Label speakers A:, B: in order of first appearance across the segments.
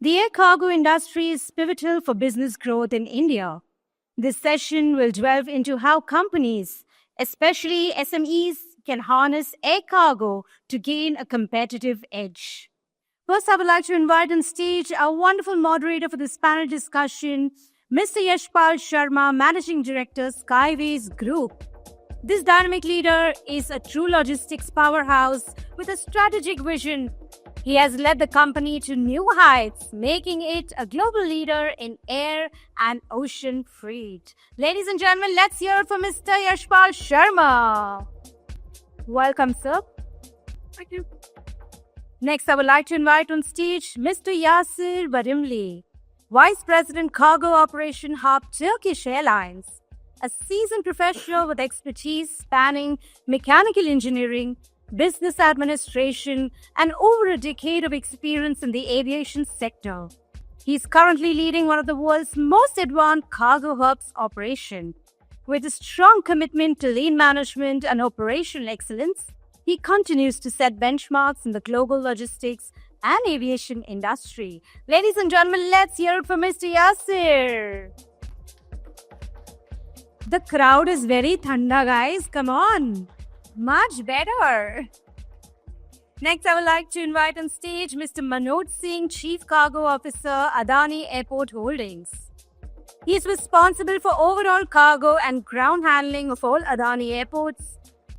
A: The air cargo industry is pivotal for business growth in India. This session will delve into how companies, especially SMEs, can harness air cargo to gain a competitive edge. First, I would like to invite on stage our wonderful moderator for this panel discussion, Mr. Yashpal Sharma, Managing Director, Skyways Group. This dynamic leader is a true logistics powerhouse with a strategic vision. He has led the company to new heights, making it a global leader in air and ocean freight. Ladies and gentlemen, let's hear it from Mr. Yashpal Sharma. Welcome, sir.
B: Thank you.
A: Next, I would like to invite on stage Mr. Yasir Barimli, Vice President Cargo Operation Hub, Turkish Airlines, a seasoned professional with expertise spanning mechanical engineering, business administration, and over a decade of experience in the aviation sector. He is currently leading one of the world's most advanced cargo hubs operation. With a strong commitment to lean management and operational excellence, he continues to set benchmarks in the global logistics and aviation industry. Ladies and gentlemen, let's hear it from Mr. Yasir. The crowd is very thanda, guys. Come on. Much better. Next, I would like to invite on stage Mr. Manoj Singh, Chief Cargo Officer, Adani Airport Holdings. He is responsible for overall cargo and ground handling of all Adani airports.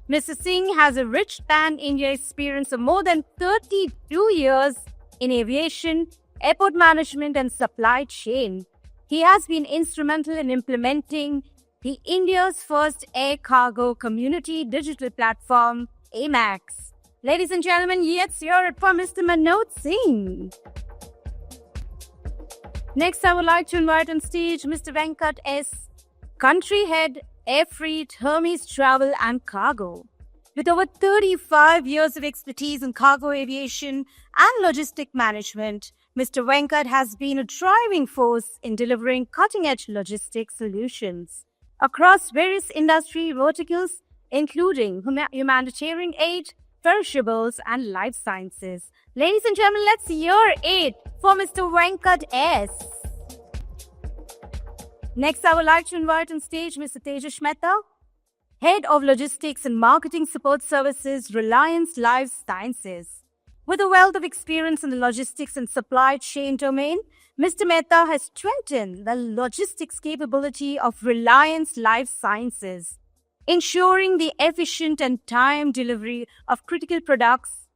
A: Mr. Singh has a rich pan-India experience of more than 32 years in aviation, airport management and supply chain. He has been instrumental in implementing the India's first air cargo community digital platform, AMAX. Ladies and gentlemen, let's hear it from Mr. Manoj Singh. Next, I would like to invite on stage Mr. Venkat S., Country Head, Air Freight, Hermes Travel and Cargo. With over 35 years of expertise in cargo aviation and logistic management, Mr. Venkat has been a driving force in delivering cutting-edge logistics solutions across various industry verticals, including humanitarian aid, perishables, and life sciences. Ladies and gentlemen, let's hear it for Mr. Venkat S. Next, I would like to invite on stage Mr. Tejas Mehta, Head of Logistics and Marketing Support Services, Reliance Life Sciences. With a wealth of experience in the logistics and supply chain domain, Mr. Mehta has strengthened the logistics capability of Reliance Life Sciences, ensuring the efficient and time delivery of critical products.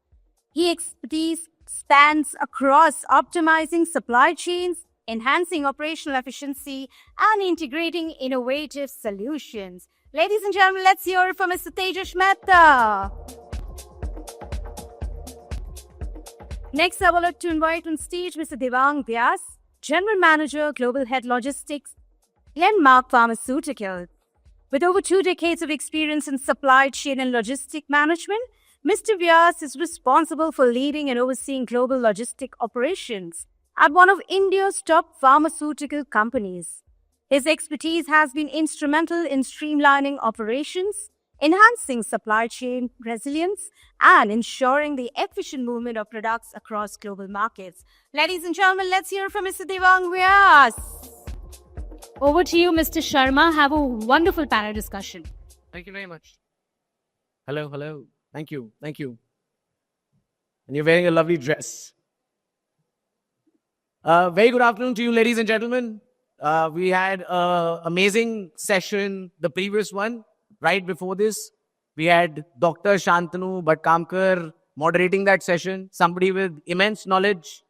A: His expertise spans across optimizing supply chains, enhancing operational efficiency, and integrating innovative solutions. Ladies and gentlemen, let's hear it from Mr. Tejas Mehta. Next, I would like to invite on stage Mr. Devang Vyas, General Manager, Global Head Logistics, Glenmark Pharmaceuticals. With over 2 decades of experience in supply chain and logistic management, Mr. Vyas is responsible for leading and overseeing global logistic operations at one of India's top pharmaceutical companies. His expertise has been instrumental in streamlining operations, enhancing supply chain resilience, and ensuring the efficient movement of products across global markets. Ladies and gentlemen, let's hear from Mr. Devang Vyas. Over to you, Mr. Sharma. Have a wonderful panel discussion.
B: Thank you very much. Hello. Thank you. And you're wearing a lovely dress. Very good afternoon to you, ladies and gentlemen. We had an amazing session, the previous one. Right before this, we had Dr. Shantanu Bhatkamkar moderating that session. Somebody with immense knowledge.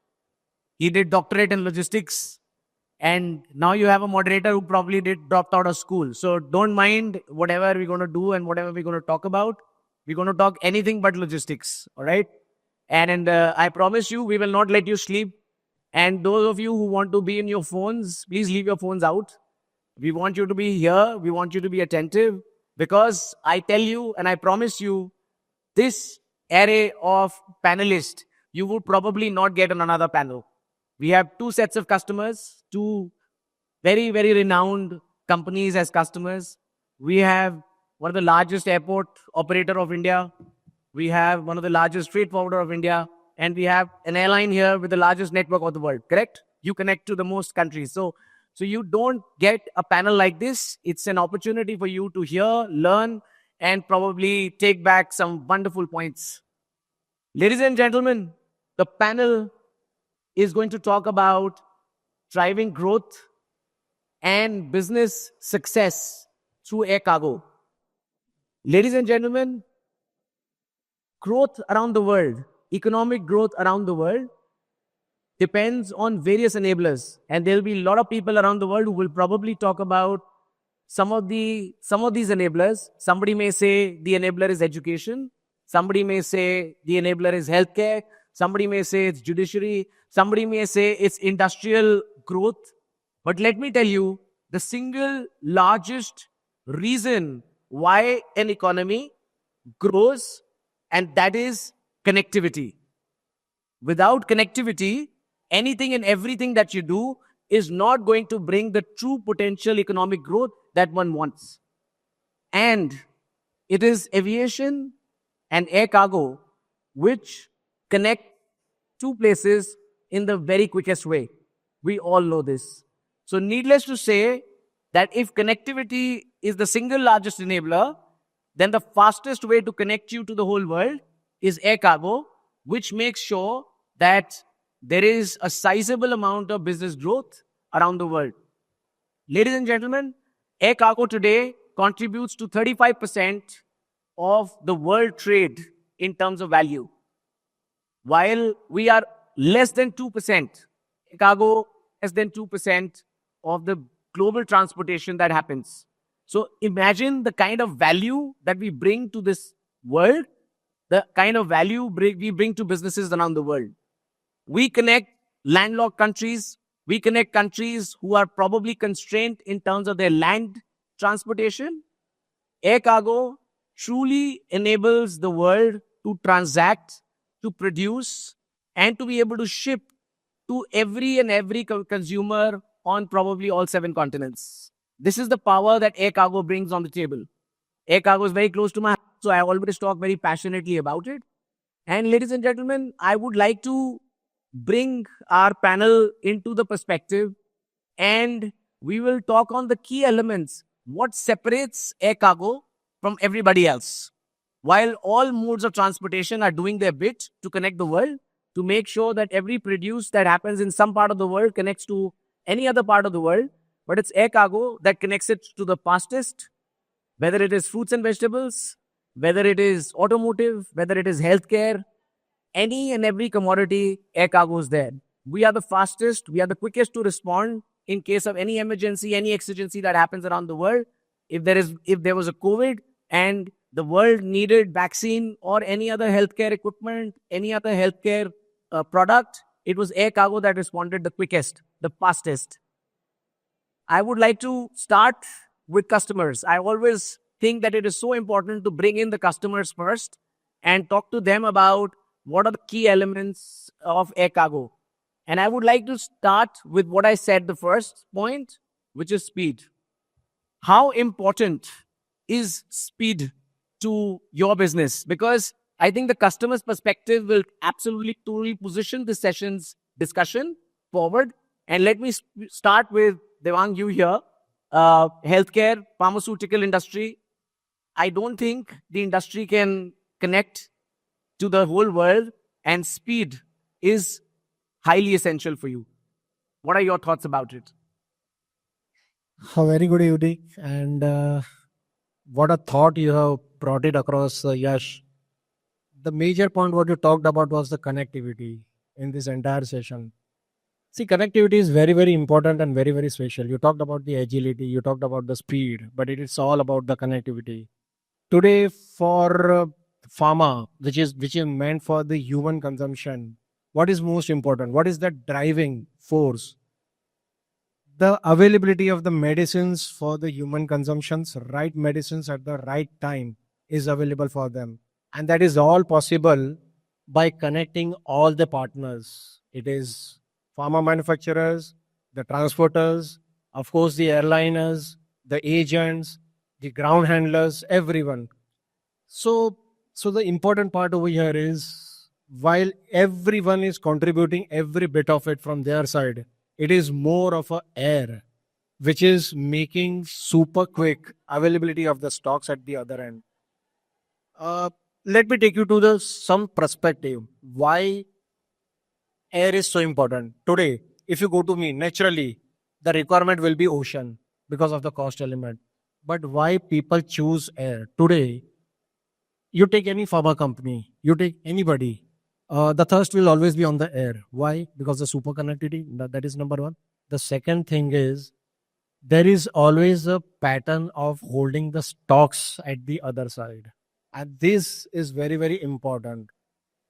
B: He did doctorate in logistics. And now you have a moderator who probably dropped out of school. So don't mind whatever we're going to do and whatever we're going to talk about. We're going to talk anything but logistics. All right? And I promise you, we will not let you sleep. And those of you who want to be in your phones, please leave your phones out. We want you to be here. We want you to be attentive. Because I tell you and I promise you, this array of panelists, you would probably not get on another panel. We have 2 sets of customers, 2 very, very renowned companies as customers. We have one of the largest airport operator of India. We have one of the largest freight forwarder of India. and we have an airline here with the largest network of the world, correct? You connect to the most countries. So you don't get a panel like this. It's an opportunity for you to hear, learn, and probably take back some wonderful points. Ladies and gentlemen, the panel is going to talk about driving growth and business success through air cargo. Ladies and gentlemen, growth around the world, economic growth around the world, depends on various enablers. And there'll be a lot of people around the world who will probably talk about some of these enablers. Somebody may say the enabler is education. Somebody may say the enabler is healthcare. Somebody may say it's judiciary. Somebody may say it's industrial growth. But let me tell you, the single largest reason why an economy grows, and that is connectivity. Without connectivity, anything and everything that you do is not going to bring the true potential economic growth that one wants. And it is aviation and air cargo which connect two places in the very quickest way. We all know this. So needless to say that if connectivity is the single largest enabler, then the fastest way to connect you to the whole world is air cargo, which makes sure that there is a sizable amount of business growth around the world. Ladies and gentlemen, air cargo today contributes to 35% of the world trade in terms of value. While we are less than 2%, air cargo less than 2% of the global transportation that happens. So imagine the kind of value that we bring to this world, the kind of value we bring to businesses around the world. We connect landlocked countries. We connect countries who are probably constrained in terms of their land transportation. Air cargo truly enables the world to transact, to produce, and to be able to ship to every consumer on probably all 7 continents. This is the power that air cargo brings on the table. Air cargo is very close to my heart, so I always talk very passionately about it. And ladies and gentlemen, I would like to bring our panel into the perspective, and we will talk on the key elements. What separates air cargo from everybody else? While all modes of transportation are doing their bit to connect the world, to make sure that every produce that happens in some part of the world connects to any other part of the world, but it's air cargo that connects it to the fastest, whether it is fruits and vegetables, whether it is automotive, whether it is healthcare, any and every commodity, air cargo is there. We are the fastest, we are the quickest to respond in case of any emergency, any exigency that happens around the world. If there was a COVID and the world needed vaccine or any other healthcare equipment, any other healthcare product, it was air cargo that responded the quickest, the fastest. I would like to start with customers. I always think that it is so important to bring in the customers first and talk to them about what are the key elements of air cargo. And I would like to start with what I said the first point, which is speed. How important is speed to your business? Because I think the customer's perspective will absolutely totally position this session's discussion forward. And let me start with Devang, you here. Healthcare, pharmaceutical industry. I don't think the industry can connect to the whole world, and speed is highly essential for you. What are your thoughts about it?
C: A very good evening, and what a thought you have brought it across, Yash. The major point what you talked about was the connectivity in this entire session. See, connectivity is very, very important and very, very special. You talked about the agility, you talked about the speed, but it is all about the connectivity. Today, for pharma, which is meant for the human consumption, what is most important? What is the driving force? The availability of the medicines for the human consumptions, right medicines at the right time is available for them. And that is all possible by connecting all the partners. It is pharma manufacturers, the transporters, of course, the airliners, the agents, the ground handlers, everyone. So the important part over here is while everyone is contributing every bit of it from their side, it is more of a air which is making super quick availability of the stocks at the other end. Uh, Let me take you to the some perspective why air is so important today. If you go to me naturally, the requirement will be ocean because of the cost element. But why people choose air today? You take any pharma company, you take anybody, the thirst will always be on the air. Why? Because the super connectivity, that is number one. The second thing is there is always a pattern of holding the stocks at the other side. And this is very, very important.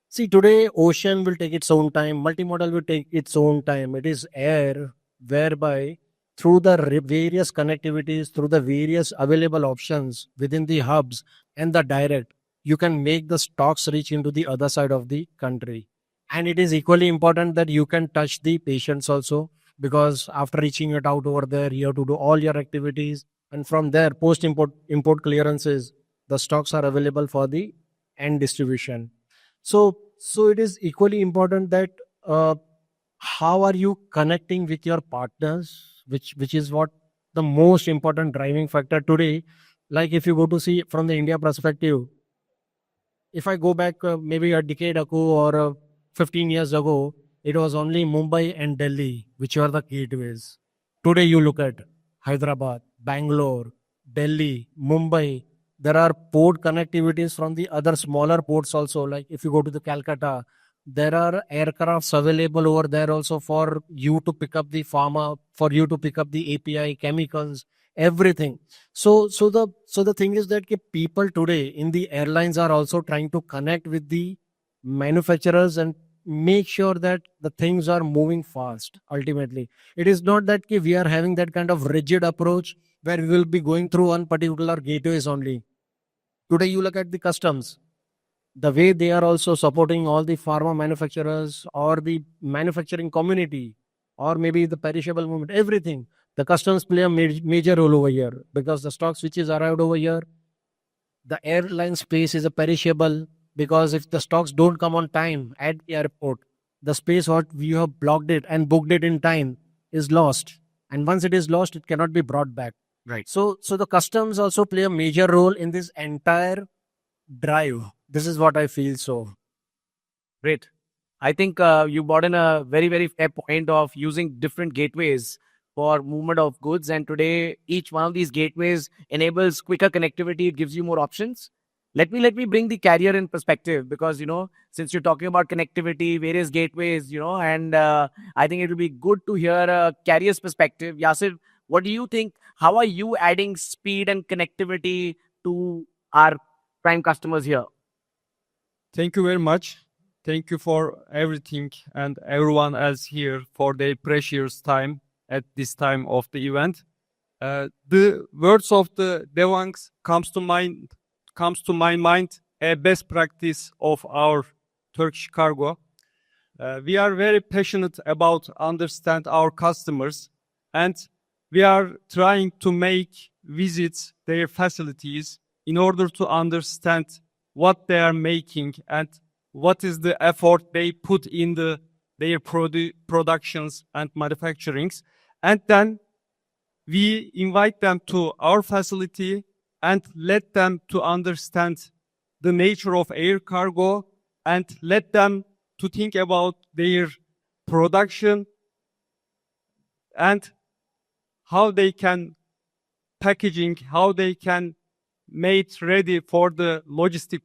C: See, today ocean will take its own time, multimodal will take its own time. It is air whereby through the various connectivities, through the various available options within the hubs and the direct, you can make the stocks reach into the other side of the country. And it is equally important that you can touch the patients also, because after reaching it out over there, you have to do all your activities. And from there, post import clearances, the stocks are available for the end distribution. So it is equally important that how are you connecting with your partners, which is what the most important driving factor today. Like if you go to see from the India perspective, if I go back maybe a decade ago or 15 years ago, it was only Mumbai and Delhi which were the gateways. Today you look at Hyderabad, Bangalore, Delhi, Mumbai. There are port connectivities from the other smaller ports also. Like if you go to the Calcutta, there are aircrafts available over there also for you to pick up the pharma, for you to pick up the API, chemicals, everything. So the thing is that people today in the airlines are also trying to connect with the manufacturers and make sure that the things are moving fast. Ultimately, it is not that we are having that kind of rigid approach where we will be going through one particular gateways only. Today, you look at the customs, the way they are also supporting all the pharma manufacturers or the manufacturing community or maybe the perishable movement, everything. The customs play a major role over here because the stocks which is arrived over here, the airline space is a perishable, because if the stocks don't come on time at the airport, the space what you have blocked it and booked it in time is lost. And once it is lost, it cannot be brought back.
B: Right.
C: So the customs also play a major role in this entire drive. This is what I feel so.
B: Great. I think you brought in a very, very fair point of using different gateways for movement of goods. And today, each one of these gateways enables quicker connectivity. It gives you more options. Let me bring the carrier in perspective, because since you're talking about connectivity, various gateways, and I think it will be good to hear a carrier's perspective. Yasir, what do you think? How are you adding speed and connectivity to our prime customers here?
D: Thank you very much. Thank you for everything and everyone else here for their precious time at this time of the event. The words of the Devangs comes to my mind a best practice of our Turkish Cargo. We are very passionate about understand our customers, and we are trying to make visits their facilities in order to understand what they are making and what is the effort they put in their productions and manufacturings. And then we invite them to our facility and let them to understand the nature of air cargo and let them to think about their production and how they can packaging, how they can make ready for the logistic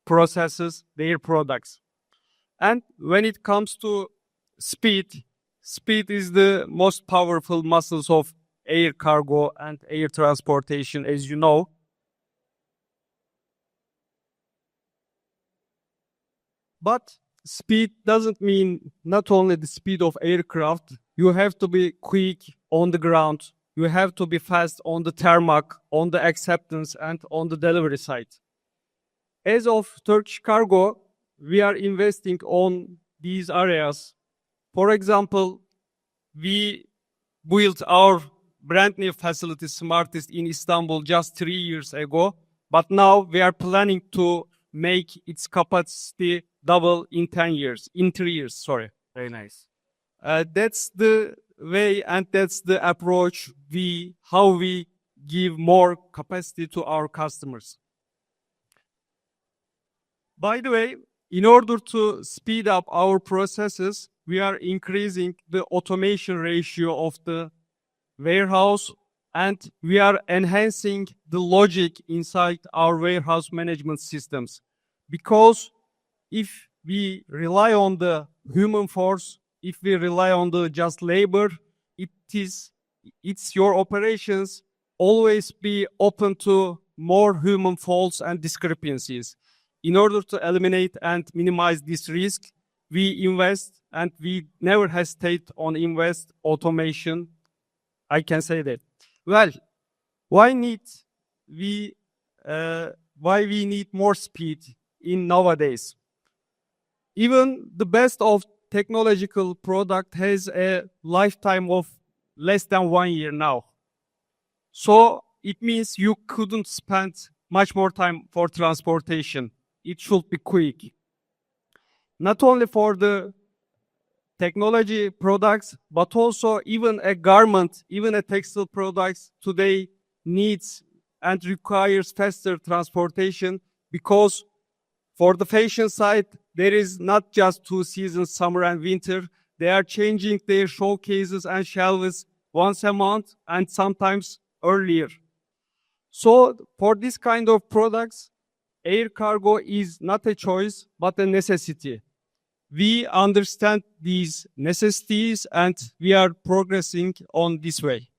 D: processes their products. And when it comes to speed is the most powerful muscles of air cargo and air transportation, as you know. But speed doesn't mean not only the speed of aircraft. You have to be quick on the ground. You have to be fast on the tarmac, on the acceptance, and on the delivery side. As of Turkish Cargo, we are investing on these areas. For example, we built our brand new facility, Smartest, in Istanbul just 3 years ago. But now we are planning to make its capacity double in 10 years, in 3 years, sorry.
B: Very nice.
D: That's the way and that's the approach how we give more capacity to our customers. By the way, in order to speed up our processes, we are increasing the automation ratio of the warehouse and we are enhancing the logic inside our warehouse management systems. Because if we rely on the human force, if we rely on the just labor, it's your operations always be open to more human faults and discrepancies. In order to eliminate and minimize this risk, we invest and we never hesitate on invest automation. I can say that. Well, why we need more speed in nowadays? Even the best of technological product has a lifetime of less than 1 year now. So it means you couldn't spend much more time for transportation. It should be quick. Not only for the technology products, but also even a garment, even a textile products today needs and requires faster transportation because for the fashion side, there is not just 2 seasons, summer and winter. They are changing their showcases and shelves once a month and sometimes earlier. So for this kind of products, air cargo is not a choice, but a necessity. We understand these necessities and we are progressing on this way.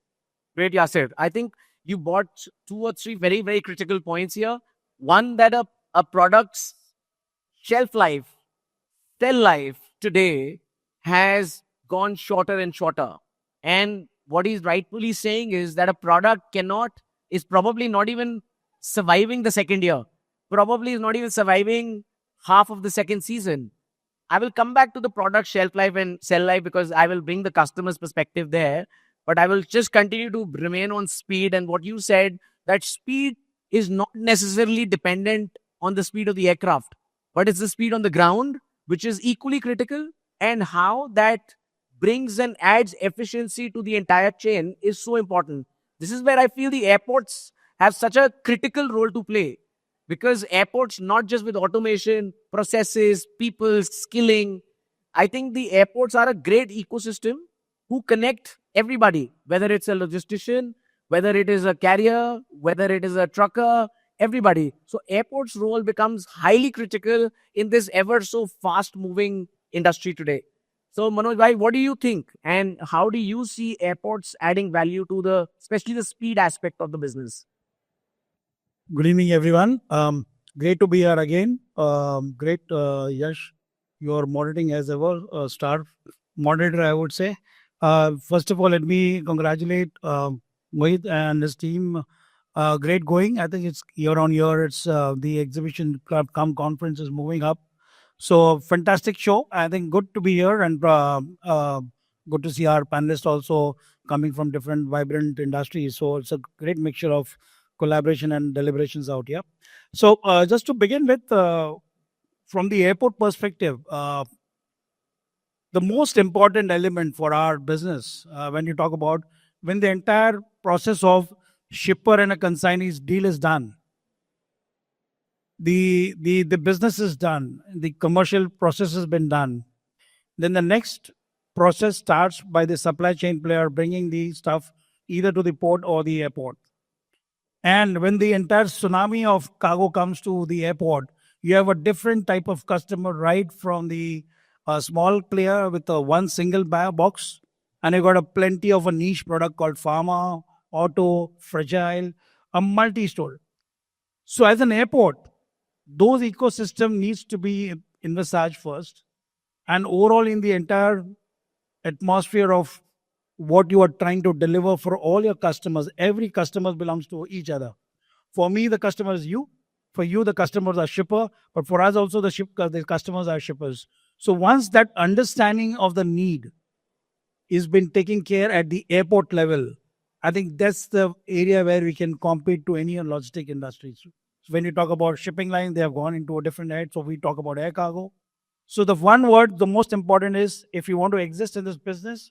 B: Great, Yasir. I think you brought 2 or 3 very, very critical points here. One, that a product's shelf life, sell life today has gone shorter and shorter. And what he's rightfully saying is that a product is probably not even surviving the second year, probably is not even surviving half of the second season. I will come back to the product shelf life and sell life because I will bring the customer's perspective there. But I will just continue to remain on speed. And what you said, that speed is not necessarily dependent on the speed of the aircraft, but it's the speed on the ground, which is equally critical. And how that brings and adds efficiency to the entire chain is so important. This is where I feel the airports have such a critical role to play. Because airports, not just with automation, processes, people, skilling, I think the airports are a great ecosystem who connect everybody, whether it's a logistician, whether it is a carrier, whether it is a trucker, everybody. So airports' role becomes highly critical in this ever so fast moving industry today. So Manoj bhai, what do you think? And how do you see airports adding value to especially the speed aspect of the business?
E: Good evening, everyone. Great to be here again. Great, Yash. Your moderating as ever, star moderator, I would say. First of all, let me congratulate Mohit and his team. Great going. I think it's year on year. It's the exhibition club conference is moving up. So fantastic show. I think good to be here and good to see our panelists also coming from different vibrant industries. So it's a great mixture of collaboration and deliberations out here. So just to begin with, from the airport perspective, the most important element for our business when you talk about when the entire process of shipper and a consignee's deal is done, the business is done, the commercial process has been done, then the next process starts by the supply chain player bringing the stuff either to the port or the airport. And when the entire tsunami of cargo comes to the airport, you have a different type of customer, right from the small player with a one single box, and you got a plenty of a niche product called pharma, auto, fragile, a multi-store. So as an airport, those ecosystem needs to be envisaged first, and overall in the entire atmosphere of what you are trying to deliver for all your customers. Every customer belongs to each other. For me, the customer is you. For you, the customers are shipper. But for us also, the customers are shippers. So once that understanding of the need is been taken care at the airport level, I think that's the area where we can compete to any logistic industry. So when you talk about shipping line, they have gone into a different head. So we talk about air cargo. So the one word, the most important is, if you want to exist in this business,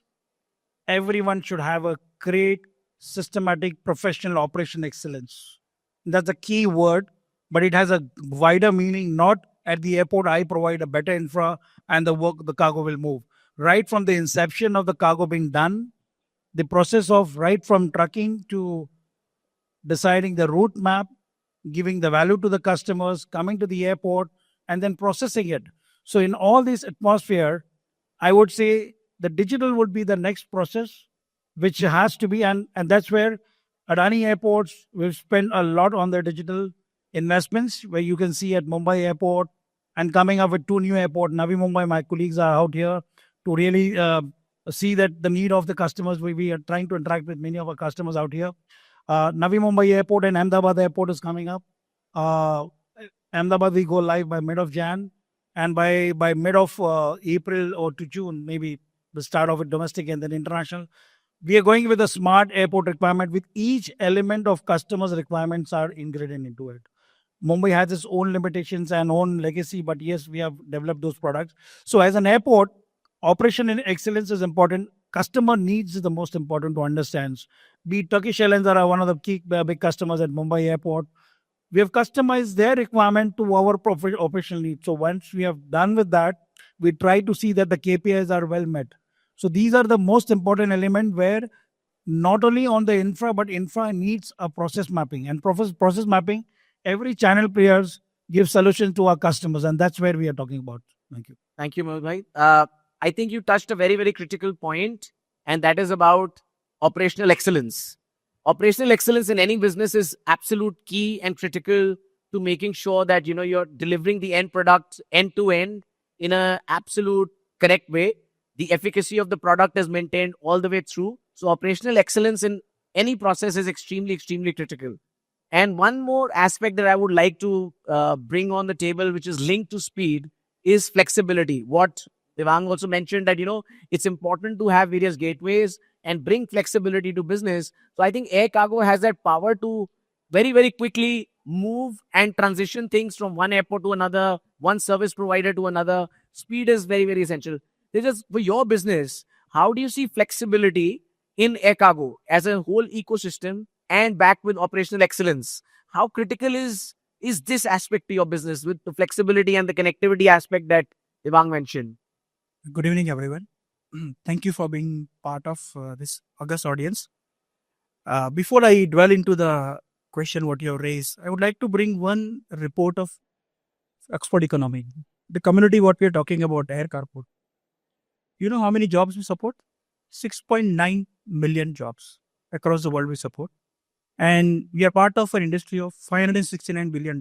E: everyone should have a great systematic professional operation excellence. That's a key word, but it has a wider meaning. Not at the airport I provide a better infra and the cargo will move. Right from the inception of the cargo being done, the process of right from trucking to deciding the route map, giving the value to the customers, coming to the airport, and then processing it. So in all this atmosphere, I would say the digital would be the next process, which has to be, and that's where Adani Airports will spend a lot on their digital investments, where you can see at Mumbai Airport and coming up with 2 new airports. Navi Mumbai, my colleagues are out here to really see that the need of the customers. We are trying to interact with many of our customers out here. Navi Mumbai Airport and Ahmedabad Airport is coming up. Ahmedabad we go live by mid of Jan, and by mid of April or to June, maybe the start of it domestic and then international. We are going with a smart airport requirement with each element of customers' requirements are ingredient into it. Mumbai has its own limitations and own legacy, but yes, we have developed those products. So as an airport, operation and excellence is important. Customer needs is the most important to understand. Be it Turkish Airlines are one of the key big customers at Mumbai Airport. We have customized their requirement to our operational needs. So once we have done with that, we try to see that the KPIs are well met. So these are the most important element where not only on the infra, but infra needs a process mapping. And process mapping, every channel players give solutions to our customers. And that's where we are talking about. Thank you.
B: Thank you, Mohit bhai. I think you touched a very, very critical point, and that is about operational excellence. Operational excellence in any business is absolute key and critical to making sure that you're delivering the end product end to end in an absolute correct way. The efficacy of the product is maintained all the way through. So operational excellence in any process is extremely, extremely critical. And one more aspect that I would like to bring on the table, which is linked to speed, is flexibility. What Devang also mentioned, that it's important to have various gateways and bring flexibility to business. So I think air cargo has that power to very, very quickly move and transition things from one airport to another, one service provider to another. Speed is very, very essential. Just for your business, how do you see flexibility in air cargo as a whole ecosystem and backed with operational excellence? How critical is this aspect to your business with the flexibility and the connectivity aspect that Devang mentioned?
F: Good evening, everyone. Thank you for being part of this august audience. Before I dwell into the question what you have raised, I would like to bring one report of export economy. The community what we are talking about, air cargo. You know how many jobs we support? 6.9 million jobs across the world we support. And we are part of an industry of $569 billion.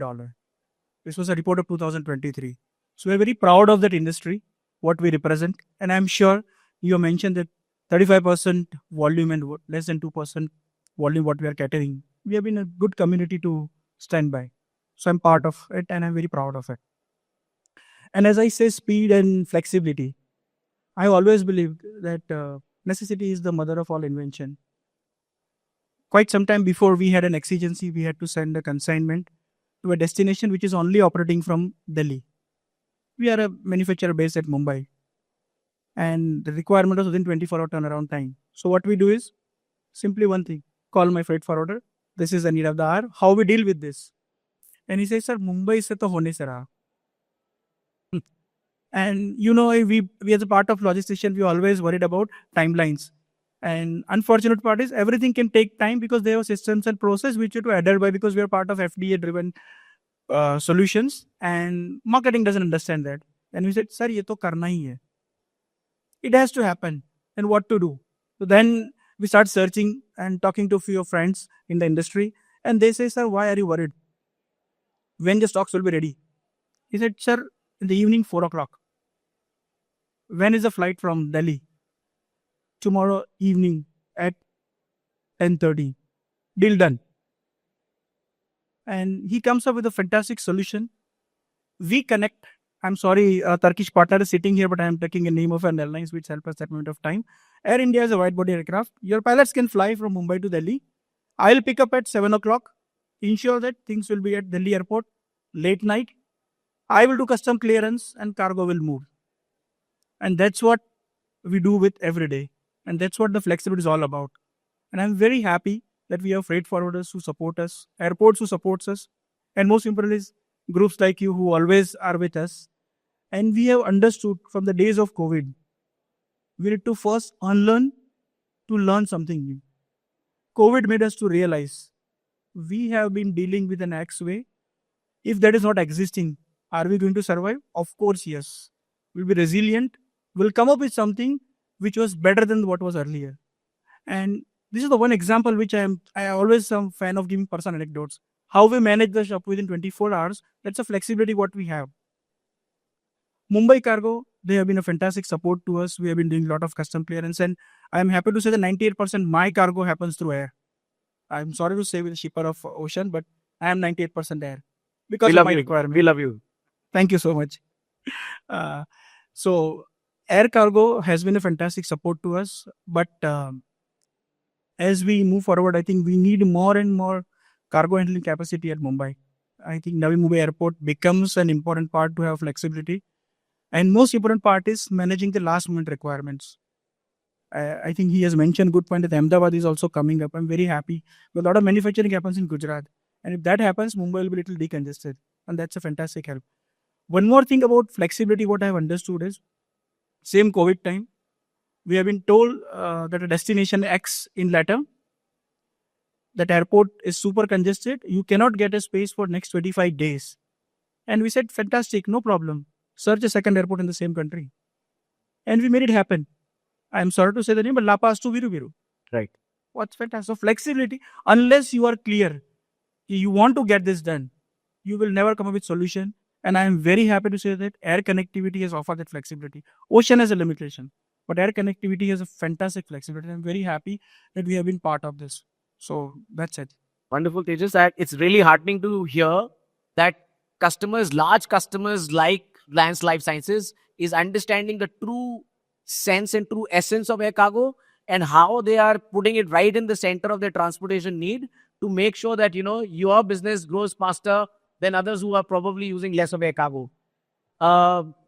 F: This was a report of 2023. So we're very proud of that industry, what we represent. And I'm sure you mentioned that 35% volume and less than 2% volume what we are catering. We have been a good community to stand by. So I'm part of it and I'm very proud of it. And as I say, speed and flexibility, I always believed that necessity is the mother of all invention. Quite some time before we had an exigency, we had to send a consignment to a destination which is only operating from Delhi. We are a manufacturer based at Mumbai. And the requirement was within 24-hour turnaround time. So what we do is simply one thing, call my freight forwarder. This is the need of the hour. How we deal with this? And he says, sir, Mumbai se to hone se raha. And we as a part of logistics, we always worried about timelines. And unfortunate part is everything can take time because there are systems and process which you have to adhere by because we are part of FDA driven solutions and marketing doesn't understand that. And we said, sir, ye to karna hi hai. It has to happen. And what to do? So then we start searching and talking to a few friends in the industry and they say, sir, why are you worried? When the stocks will be ready? He said, sir, in the evening 4 o'clock. When is the flight from Delhi? Tomorrow evening at 10:30. Deal done. And he comes up with a fantastic solution. We connect. I'm sorry, a Turkish partner is sitting here, but I'm taking a name of an airlines which help us that moment of time. Air India is a wide body aircraft. Your pilots can fly from Mumbai to Delhi. I'll pick up at 7 o'clock. Ensure that things will be at Delhi airport late night. I will do custom clearance and cargo will move. And that's what we do with every day. And that's what the flexibility is all about. And I'm very happy that we have freight forwarders who support us, airports who supports us, and most importantly is groups like you who always are with us. And we have understood from the days of COVID, we need to first unlearn to learn something new. COVID made us to realize we have been dealing with an X way. If that is not existing, are we going to survive? Of course, yes. We'll be resilient. We'll come up with something which was better than what was earlier. And this is the one example which I always am fan of giving personal anecdotes. How we manage the shop within 24 hours, that's a flexibility what we have. Mumbai Cargo, they have been a fantastic support to us. We have been doing a lot of custom clearance, and I am happy to say that 98% my cargo happens through air. I'm sorry to say with the shipper of ocean, but I am 98% air because
B: We
F: of
B: love
F: my
B: you.
F: requirement.
B: We love you.
F: Thank you so much. So air cargo has been a fantastic support to us, but as we move forward, I think we need more and more cargo handling capacity at Mumbai. I think Navi Mumbai Airport becomes an important part to have flexibility. And most important part is managing the last moment requirements. I think he has mentioned good point that Ahmedabad is also coming up. I'm very happy. But a lot of manufacturing happens in Gujarat. And if that happens, Mumbai will be a little decongested. And that's a fantastic help. One more thing about flexibility, what I've understood is, same COVID time, we have been told that a destination X in LATAM, that airport is super congested. You cannot get a space for next 25 days. And we said, fantastic, no problem. Search a second airport in the same country. And we made it happen. I'm sorry to say the name, but La Paz to Viru Viru.
B: Right.
F: What's fantastic? So flexibility, unless you are clear, you want to get this done, you will never come up with solution. And I am very happy to say that air connectivity has offered that flexibility. Ocean has a limitation, but air connectivity has a fantastic flexibility. I'm very happy that we have been part of this. So that's it.
B: Wonderful, Tejas. That it's really heartening to hear that customers, large customers like Reliance Life Sciences, is understanding the true sense and true essence of air cargo and how they are putting it right in the center of their transportation need to make sure that your business grows faster than others who are probably using less of air cargo.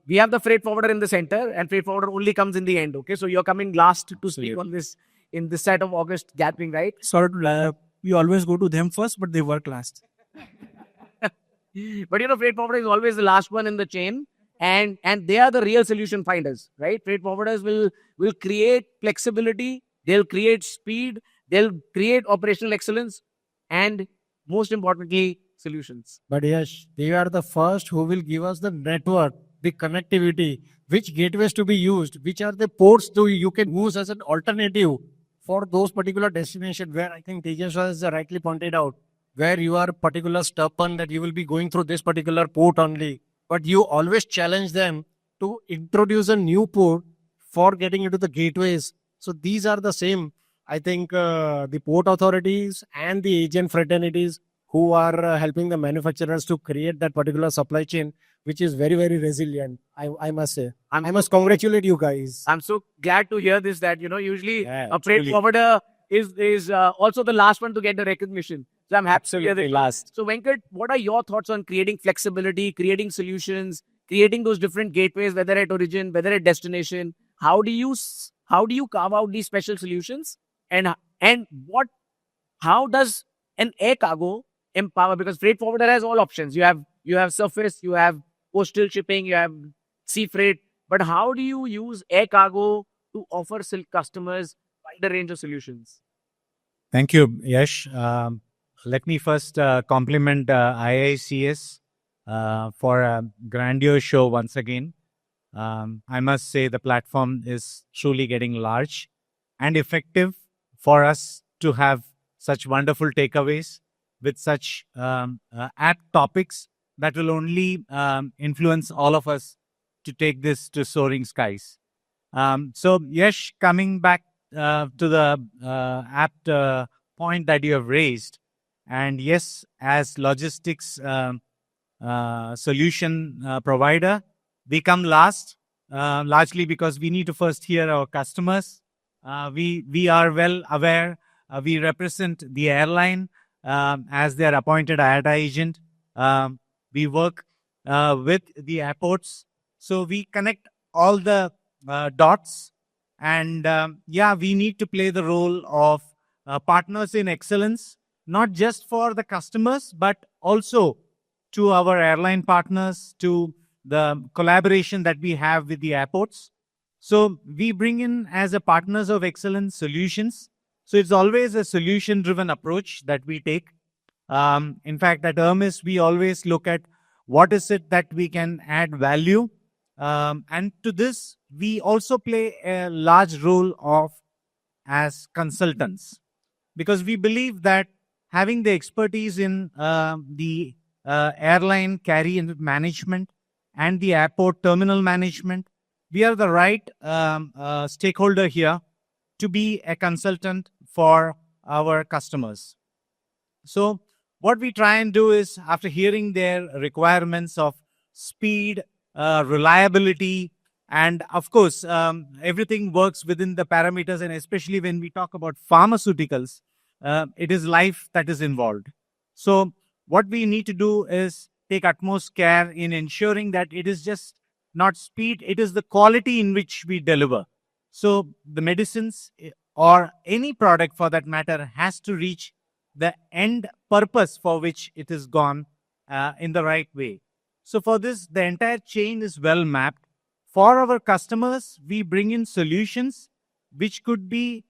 B: We have the freight forwarder in the center, and freight forwarder only comes in the end. Okay, so you're coming last to speak on this in this side of August gathering, right?
F: Sorry to we always go to them first, but they work last.
B: But freight forwarder is always the last one in the chain, and they are the real solution finders, right? Freight forwarders will create flexibility, they'll create speed, they'll create operational excellence, and most importantly, solutions.
C: But yes, they are the first who will give us the network, the connectivity, which gateways to be used, which are the ports you can use as an alternative for those particular destinations where I think Tejas has rightly pointed out, where you are particular stubborn that you will be going through this particular port only. But you always challenge them to introduce a new port for getting into the gateways. So these are the same, I think, the port authorities and the agent fraternities who are helping the manufacturers to create that particular supply chain, which is very, very resilient. I must say. I must congratulate you guys.
B: I'm so glad to hear this that, usually
C: Yeah,
B: a freight
C: truly.
B: forwarder is also the last one to get the recognition. So I'm happy to hear
C: Absolutely
B: this.
C: last.
B: So Venkat, what are your thoughts on creating flexibility, creating solutions, creating those different gateways, whether at origin, whether at destination? How do you carve out these special solutions? And how does an air cargo empower? Because freight forwarder has all options. You have surface, you have coastal shipping, you have sea freight. But how do you use air cargo to offer customers wider range of solutions?
G: Thank you, Yash. Let me first compliment IICS for a grandiose show once again. I must say the platform is truly getting large and effective for us to have such wonderful takeaways with such apt topics that will only influence all of us to take this to soaring skies. So, Yash, coming back to the apt point that you have raised, and yes, as logistics solution provider, we come last, largely because we need to first hear our customers. We are well aware. We represent the airline as their appointed IATA agent. We work with the airports. So we connect all the dots, and we need to play the role of partners in excellence, not just for the customers, but also to our airline partners, to the collaboration that we have with the airports. So we bring in as a partners of excellence solutions. So it's always a solution driven approach that we take. In fact, at Hermes, we always look at what is it that we can add value. And to this, we also play a large role of as consultants, because we believe that having the expertise in the airline carry and management and the airport terminal management, we are the right stakeholder here to be a consultant for our customers. So what we try and do is, after hearing their requirements of speed, reliability, and of course, everything works within the parameters, and especially when we talk about pharmaceuticals, it is life that is involved. So what we need to do is take utmost care in ensuring that it is just not speed, it is the quality in which we deliver. So the medicines or any product for that matter has to reach the end purpose for which it is gone in the right way. So for this, the entire chain is well mapped. For our customers, we bring in solutions which could be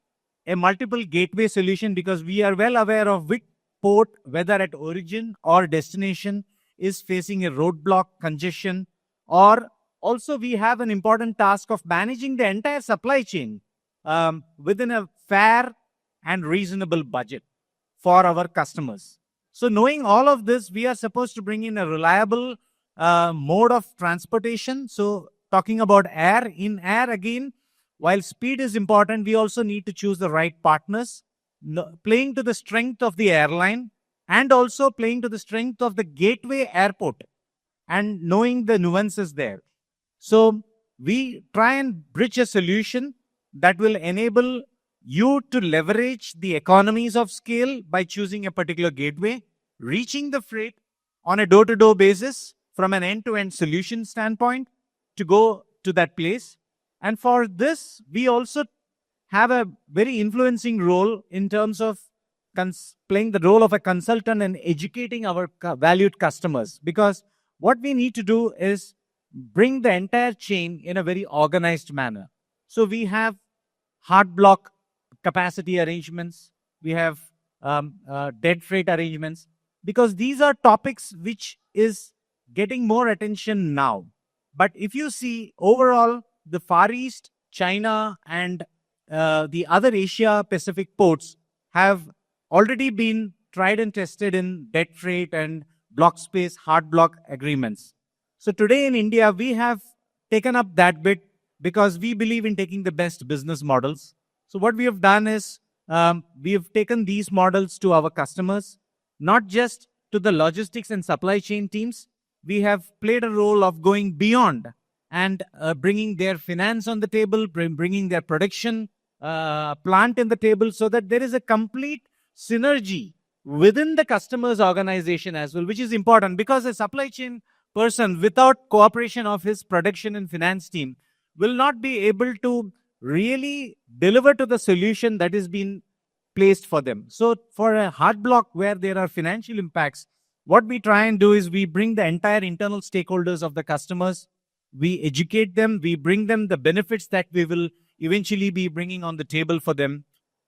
G: a multiple gateway solution, because we are well aware of which port, whether at origin or destination, is facing a roadblock, congestion, or also we have an important task of managing the entire supply chain within a fair and reasonable budget for our customers. So knowing all of this, we are supposed to bring in a reliable mode of transportation. So talking about air, in air again, while speed is important, we also need to choose the right partners, playing to the strength of the airline and also playing to the strength of the gateway airport and knowing the nuances there. So we try and bridge a solution that will enable you to leverage the economies of scale by choosing a particular gateway, reaching the freight on a door-to-door basis from an end-to-end solution standpoint to go to that place. And for this, we also have a very influencing role in terms of playing the role of a consultant and educating our valued customers, because what we need to do is bring the entire chain in a very organized manner. So we have hard block capacity arrangements, we have dead freight arrangements, because these are topics which is getting more attention now. But if you see overall, the Far East, China, and the other Asia Pacific ports have already been tried and tested in dead freight and block space, hard block agreements. So today in India, we have taken up that bit because we believe in taking the best business models. So what we have done is we have taken these models to our customers, not just to the logistics and supply chain teams. We have played a role of going beyond and bringing their finance on the table, bringing their production plant in the table, so that there is a complete synergy within the customer's organization as well, which is important, because a supply chain person without cooperation of his production and finance team will not be able to really deliver to the solution that is being placed for them. So for a hard block where there are financial impacts, what we try and do is we bring the entire internal stakeholders of the customers, we educate them, we bring them the benefits that we will eventually be bringing on the table for them,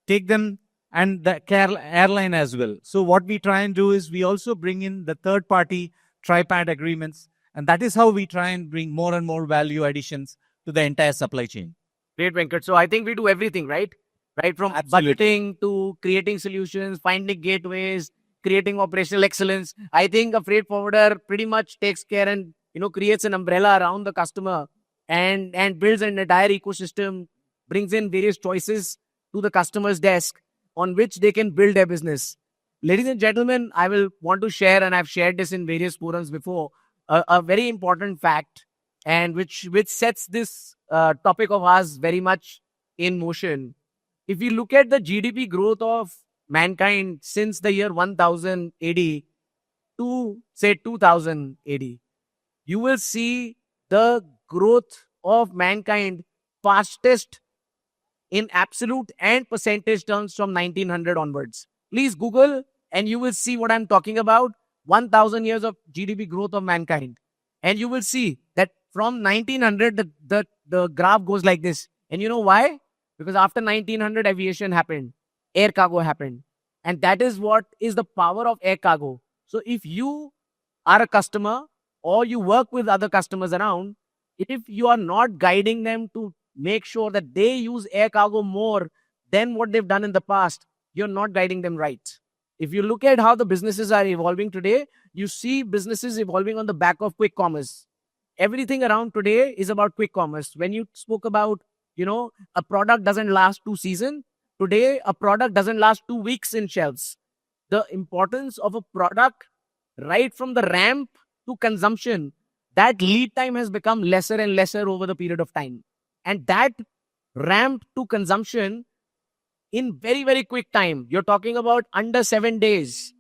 G: take them and the airline as well. So what we try and do is we also bring in the third party tripad agreements, and that is how we try and bring more and more value additions to the entire supply chain.
B: Great, Venkat. So I think we do everything, right? Right from budgeting to creating solutions, finding gateways, creating operational excellence. I think a freight forwarder pretty much takes care and creates an umbrella around the customer and builds an entire ecosystem, brings in various choices to the customer's desk on which they can build their business. Ladies and gentlemen, I will want to share, and I've shared this in various forums before, a very important fact, and which sets this topic of ours very much in motion. If you look at the GDP growth of mankind since the year 1000 AD to say 2000 AD, you will see the growth of mankind fastest in absolute and percentage terms from 1900 onwards. Please Google and you will see what I'm talking about. 1000 years of GDP growth of mankind. And you will see that from 1900, the graph goes like this. And you know why? Because after 1900, aviation happened, air cargo happened. And that is what is the power of air cargo. So if you are a customer or you work with other customers around, if you are not guiding them to make sure that they use air cargo more than what they've done in the past, you're not guiding them right. If you look at how the businesses are evolving today, you see businesses evolving on the back of quick commerce. Everything around today is about quick commerce. When you spoke about, a product doesn't last 2 seasons, today a product doesn't last 2 weeks in shelves. The importance of a product right from the ramp to consumption, that lead time has become lesser and lesser over the period of time. And that ramp to consumption in very, very quick time, you're talking about under 7 days,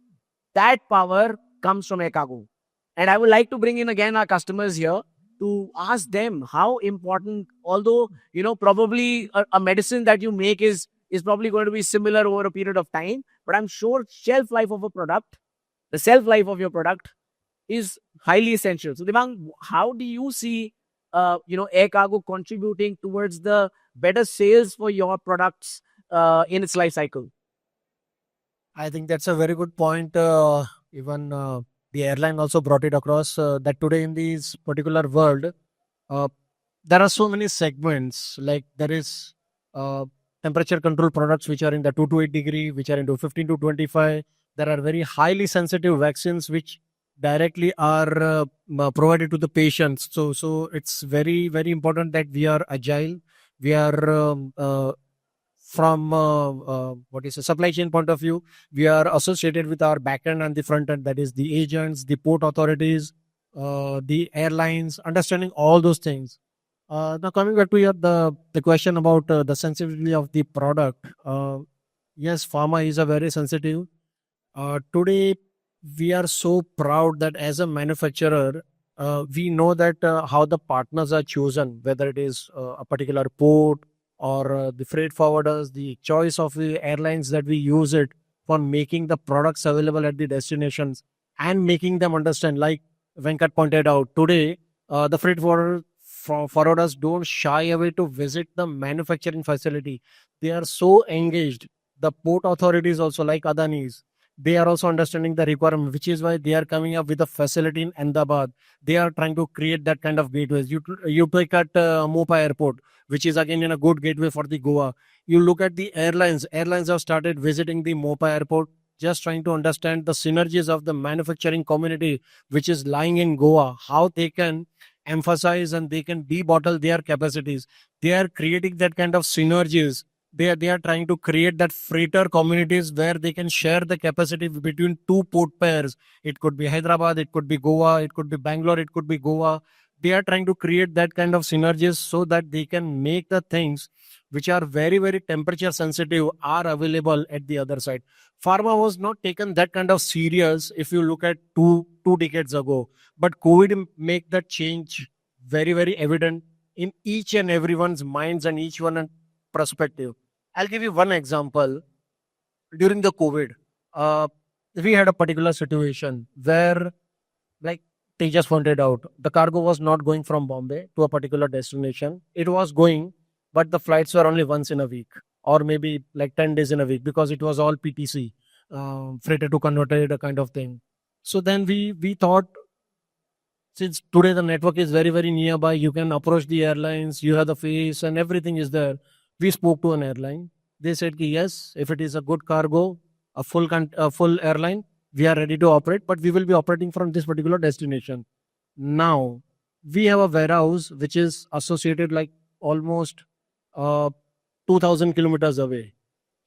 B: that power comes from air cargo. And I would like to bring in again our customers here to ask them how important, although, probably a medicine that you make is probably going to be similar over a period of time, but I'm sure shelf life of a product, the shelf life of your product is highly essential. So Devang, how do you see air cargo contributing towards the better sales for your products in its life cycle?
C: I think that's a very good point. Even the airline also brought it across that today in this particular world, there are so many segments. Like there is temperature control products which are in the 2 to 8 degree, which are into 15 to 25. There are very highly sensitive vaccines which directly are provided to the patients. So it's very, very important that we are agile. We are from what is a supply chain point of view, we are associated with our back end and the front end, that is the agents, the port authorities, the airlines, understanding all those things. Now coming back to the question about the sensitivity of the product. Yes, pharma is a very sensitive. Today, we are so proud that as a manufacturer, we know that how the partners are chosen, whether it is a particular port or the freight forwarders, the choice of the airlines that we use it for making the products available at the destinations and making them understand. Like Venkat pointed out, today, the freight forwarders don't shy away to visit the manufacturing facility. They are so engaged. The port authorities also, like Adani's, they are also understanding the requirement, which is why they are coming up with a facility in Ahmedabad. They are trying to create that kind of gateways. You look at Mopa Airport, which is again in a good gateway for the Goa. You look at the airlines. Airlines have started visiting the Mopa Airport, just trying to understand the synergies of the manufacturing community, which is lying in Goa, how they can emphasize and they can debottle their capacities. They are creating that kind of synergies. They are trying to create that freighter communities where they can share the capacity between two port pairs. It could be Hyderabad, it could be Goa, it could be Bangalore, it could be Goa. They are trying to create that kind of synergies so that they can make the things which are very, very temperature sensitive are available at the other side. Pharma was not taken that kind of serious if you look at two decades ago. But COVID make that change very, very evident in each and everyone's minds and each one perspective. I'll give you one example. During the COVID, we had a particular situation where, like Tejas pointed out, the cargo was not going from Bombay to a particular destination. It was going, but the flights were only once in a week or maybe like 10 days in a week because it was all PTC, freighted to converted kind of thing. So then we thought, since today the network is very, very nearby, you can approach the airlines, you have the face and everything is there. We spoke to an airline. They said, yes, if it is a good cargo, a full airline, we are ready to operate, but we will be operating from this particular destination. Now, we have a warehouse which is associated like almost 2,000 kilometers away.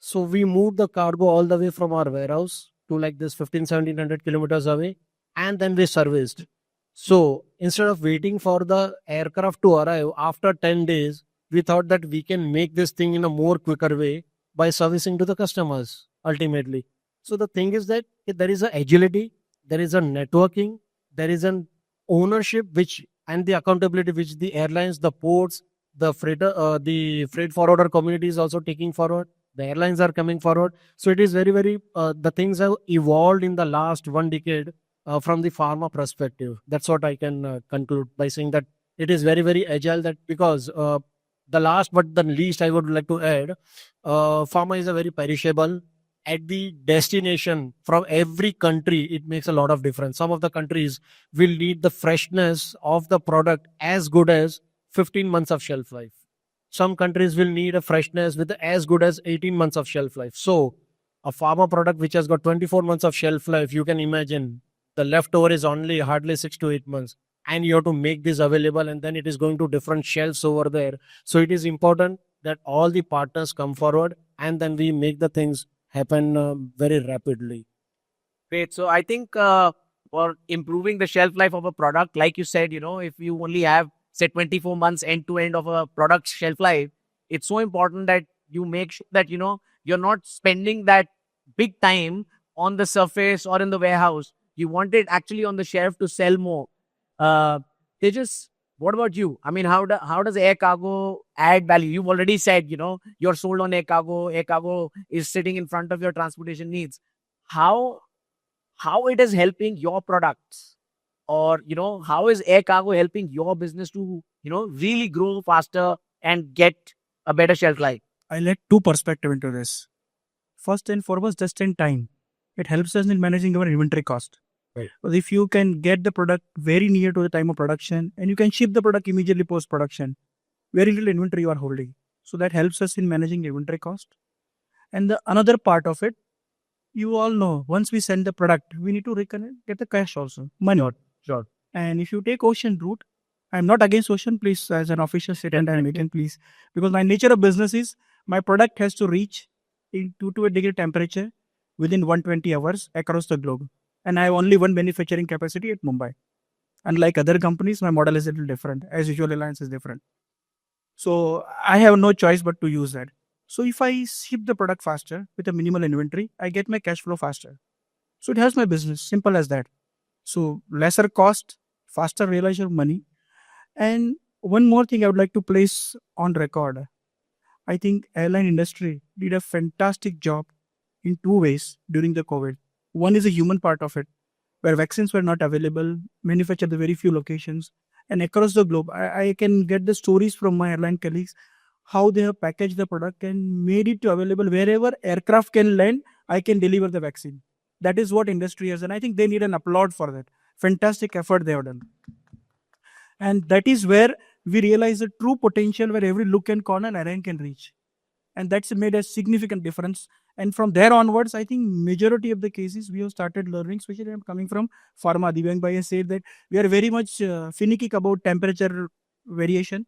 C: So we moved the cargo all the way from our warehouse to like this 1,500-1,700 kilometers away, and then we serviced. So instead of waiting for the aircraft to arrive after 10 days, we thought that we can make this thing in a more quicker way by servicing to the customers ultimately. So the thing is that there is an agility, there is a networking, there is an ownership which and the accountability which the airlines, the ports, the freight forwarder community is also taking forward. The airlines are coming forward. So it is very the things have evolved in the last 1 decade from the pharma perspective. That's what I can conclude by saying that it is very agile. That because the last but the least I would like to add, pharma is a very perishable. At the destination from every country, it makes a lot of difference. Some of the countries will need the freshness of the product as good as 15 months of shelf life. Some countries will need a freshness with as good as 18 months of shelf life. So a pharma product which has got 24 months of shelf life, you can imagine the leftover is only hardly 6 to 8 months, and you have to make this available, and then it is going to different shelves over there. So it is important that all the partners come forward, and then we make the things happen very rapidly.
B: Great. So I think for improving the shelf life of a product, like you said, if you only have, say, 24 months end to end of a product shelf life, it's so important that you make sure that, you're not spending that big time on the surface or in the warehouse. You want it actually on the shelf to sell more. Tejas, what about you? I mean, how does air cargo add value? You've already said, you're sold on air cargo. Air cargo is sitting in front of your transportation needs. How it is helping your products, or how is air cargo helping your business to really grow faster and get a better shelf life?
F: I'll add two perspectives into this. First and foremost, just in time. It helps us in managing our inventory cost.
C: Right.
F: But if you can get the product very near to the time of production and you can ship the product immediately post production, very little inventory you are holding. So that helps us in managing the inventory cost. And the another part of it, you all know, once we send the product, we need to get the cash also, money.
C: Sure.
F: And if you take ocean route, I'm not against ocean, please, as an official statement I'm making, please. Because my nature of business is my product has to reach in 2 to 8 degree temperature within 120 hours across the globe. And I have only one manufacturing capacity at Mumbai. Unlike other companies, my model is a little different. As usual, Alliance is different. So I have no choice but to use that. So if I ship the product faster with a minimal inventory, I get my cash flow faster. So it helps my business, simple as that. So lesser cost, faster realization of money. And one more thing I would like to place on record. I think airline industry did a fantastic job in two ways during the COVID. One is a human part of it, where vaccines were not available, manufactured at very few locations, and across the globe. I can get the stories from my airline colleagues, how they have packaged the product and made it available wherever aircraft can land, I can deliver the vaccine. That is what industry has, and I think they need an applaud for that. Fantastic effort they have done. And that is where we realize the true potential where every look and corner an airline can reach. And that's made a significant difference. And from there onwards, I think majority of the cases we have started learning, especially I'm coming from pharma. Divyang Bhai has said that we are very much finicky about temperature variation.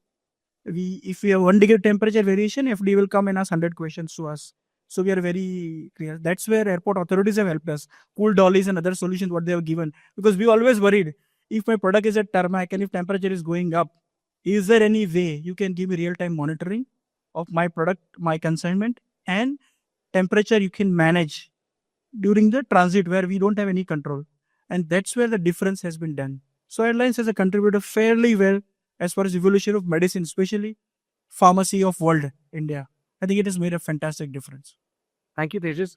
F: If we have 1 degree temperature variation, FD will come and ask 100 questions to us. So we are very clear. That's where airport authorities have helped us. Cool dollies and other solutions what they have given. Because we always worried, if my product is at tarmac and if temperature is going up, is there any way you can give me real-time monitoring of my product, my consignment, and temperature you can manage during the transit where we don't have any control. And that's where the difference has been done. So airlines has contributed fairly well as far as evolution of medicine, especially pharmacy of world, India. I think it has made a fantastic difference.
B: Thank you, Tejas.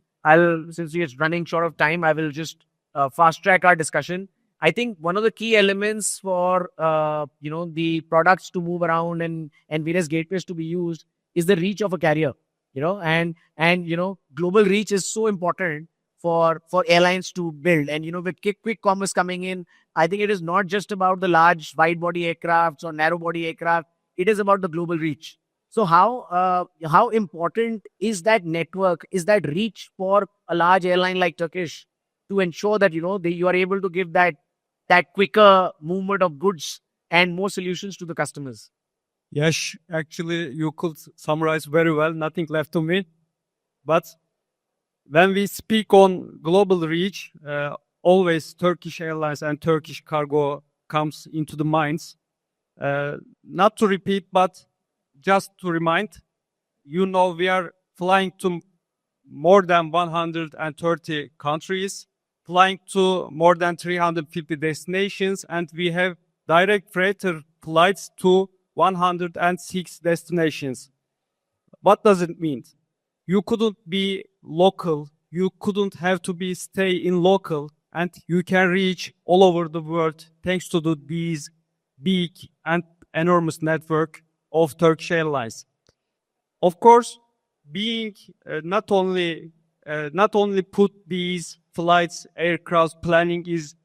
B: Since we are running short of time, I will just fast track our discussion. I think one of the key elements for the products to move around and various gateways to be used is the reach of a carrier. And global reach is so important for airlines to build. And with quick commerce coming in, I think it is not just about the large wide body aircrafts or narrow body aircraft. It is about the global reach. So how important is that network, is that reach for a large airline like Turkish to ensure that you are able to give that quicker movement of goods and more solutions to the customers?
D: Yes, actually, you could summarize very well. Nothing left to me. But when we speak on global reach, always Turkish Airlines and Turkish Cargo comes into the minds. Not to repeat, but just to remind, we are flying to more than 130 countries. flying to more than 350 destinations, and we have direct freighter flights to 106 destinations. What does it mean? You couldn't be local, you couldn't have to be stay in local, and you can reach all over the world thanks to these big and enormous network of Turkish Airlines. Of course, being not only put these flights, aircraft planning is